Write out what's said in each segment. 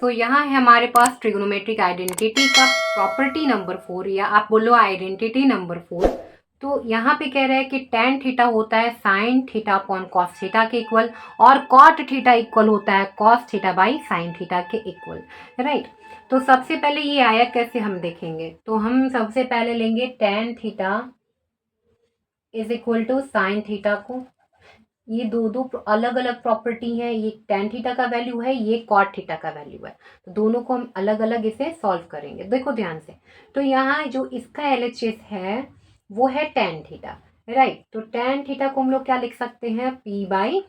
तो यहाँ है हमारे पास ट्रिग्नोमेट्रिक आइडेंटिटी का प्रॉपर्टी नंबर 4, या आप बोलो आइडेंटिटी नंबर 4। तो यहाँ पे कह रहे हैं कि tan थीटा होता है sin theta upon cos theta के इक्वल, और cot थीटा इक्वल होता है cos theta by sin theta के इक्वल, राइट। तो सबसे पहले ये आया कैसे हम देखेंगे। तो हम सबसे पहले लेंगे tan theta is equal to sine theta को। ये दो अलग अलग प्रॉपर्टी है, ये tan थीटा का वैल्यू है, ये cot थीटा का वैल्यू है, तो दोनों को हम अलग अलग इसे सॉल्व करेंगे। देखो ध्यान से, तो यहाँ जो इसका LHS है वो है tan थीटा, राइट। तो tan थीटा को हम लोग क्या लिख सकते हैं, P बाई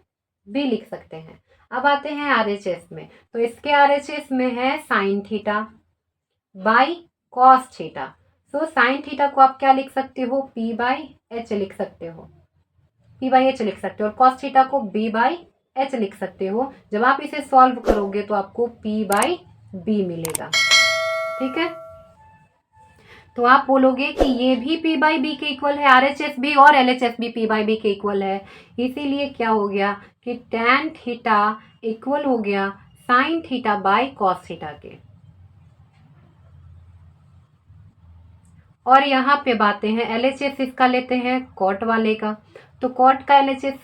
B लिख सकते हैं। अब आते हैं RHS में, तो इसके RHS में है sine theta by cos theta. So sine theta को आप क्या लिख सकते हो, P बाई H लिख सकते हो, P बाई H लिख सकते हो, और कॉस थीटा को B बाई H लिख सकते हो। जब आप इसे सॉल्व करोगे तो आपको P बाई B मिलेगा, ठीक है। तो आप बोलोगे कि ये भी P बाई B के इक्वल है, RHS भी और LHS भी P बाई B के इक्वल है, इसीलिए क्या हो गया कि tan थीटा इक्वल हो गया sine theta by cos theta के। और यहाँ पे बातें हैं LHS इसका लेते हैं कॉट वाले का, तो कॉट का LHS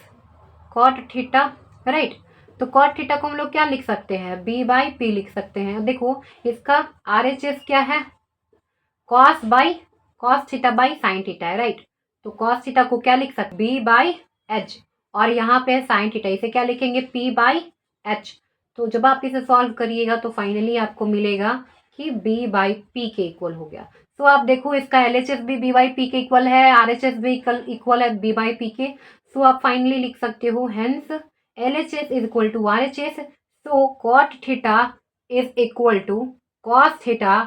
कॉट थीटा, राइट। तो कॉट थीटा को हम लोग क्या लिख सकते हैं, B बाई P लिख सकते हैं। देखो इसका RHS क्या है, cos by cos theta by sine theta है, राइट। तो कॉस थीटा को क्या लिख सकते, B बाई H, और यहाँ पे साइन थीटा, इसे क्या लिखेंगे, P बाई H। तो जब आप इसे सॉल्व करिएगा तो फाइनली आपको मिलेगा कि B बाई P के इक्वल हो गया। तो आप देखो इसका LHS भी B बाई P के इक्वल है, RHS भी इक्वल है B बाई P के। सो आप फाइनली लिख सकते हो hence LHS is equal to RHS, so cot theta is equal to cos theta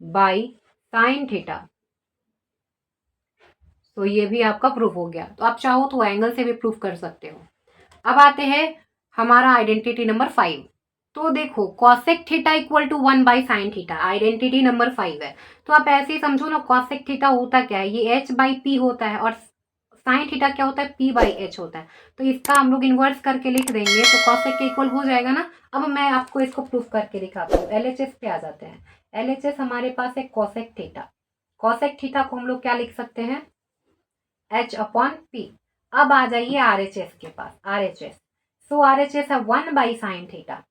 by sine theta. तो ये भी आपका प्रूफ हो गया। तो आप चाहो तो एंगल से भी प्रूफ कर सकते हो। अब आते हैं हमारा आइडेंटिटी नंबर 5। तो देखो cosec theta equal to 1 by sine theta, identity number 5 है। तो आप ऐसे ही समझो ना, कॉसेक थीटा होता क्या है, ये H बाई P होता है, और साइन थीटा क्या होता है, P बाई H होता है। तो इसका हम लोग इन्वर्स करके लिख देंगे तो कॉसेक के इक्वल हो जाएगा ना। अब मैं आपको इसको प्रूफ करके दिखाता हूँ। LHS पे आ जाते हैं। LHS हमारे पास है कॉसेक थीटा, कॉसेक थीटा को हम लोग क्या लिख सकते हैं, H अपॉन P। अब आ जाइए RHS के पास, RHS, सो RHS है 1 by sine theta,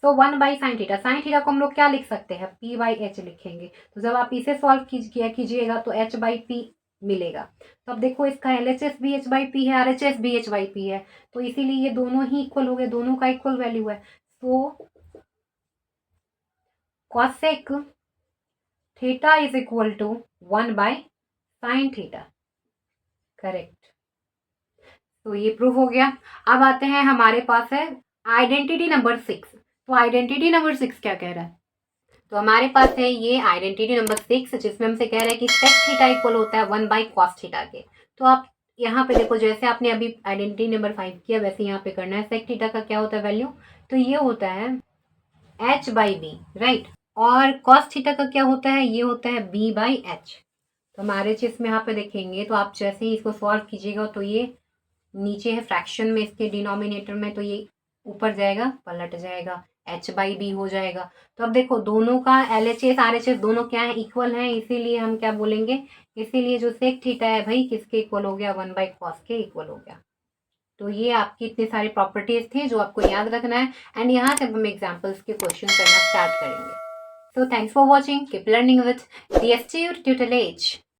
so 1 by sine theta, sign theta को हम लोग क्या लिख सकते हैं, P बाई H लिखेंगे। तो जब आप इसे सॉल्व कीजिएगा तो H बाई P मिलेगा। तो अब देखो इसका LHS भी H बाई P है, RHS भी H बाई P है, तो इसीलिए ये दोनों ही इक्वल हो गए, दोनों का इक्वल वैल्यू है। तो cosec theta is equal to 1 by sine theta, correct. तो ये प्रूफ हो गया। अब आते हैं हमारे पास है आइडेंटिटी नंबर 6। तो आइडेंटिटी नंबर 6 क्या कह रहा है, तो हमारे पास है ये आइडेंटिटी नंबर 6, जिसमें हमसे कह रहा है कि सेक थीटा इक्वल होता है 1 बाई कॉस थीटा के। तो आप यहाँ पे देखो, जैसे आपने अभी आइडेंटिटी नंबर 5 किया वैसे यहाँ पे करना है। सेक थीटा का क्या होता है वैल्यू, तो ये होता है H बाई B, राइट। और कॉस थीटा का क्या होता है, ये होता है B बाई H। तो हमारे चीज में यहाँ पे देखेंगे, तो आप जैसे ही इसको सॉल्व कीजिएगा तो ये नीचे है फ्रैक्शन में, इसके डिनोमिनेटर में, तो ये ऊपर जाएगा पलट जाएगा, H बाई B हो जाएगा। तो अब देखो दोनों का LHS RHS दोनों क्या है, इक्वल हैं, इसीलिए हम क्या बोलेंगे, इसीलिए जो सेक थीटा है भाई किसके इक्वल हो गया, 1 बाई कॉस के इक्वल हो गया। तो ये आपकी इतनी सारी प्रॉपर्टीज थी जो आपको याद रखना है, एंड यहाँ से हम एग्जाम्पल्स के क्वेश्चन करना स्टार्ट करेंगे। So thanks for watching. Keep learning with DST tutelage.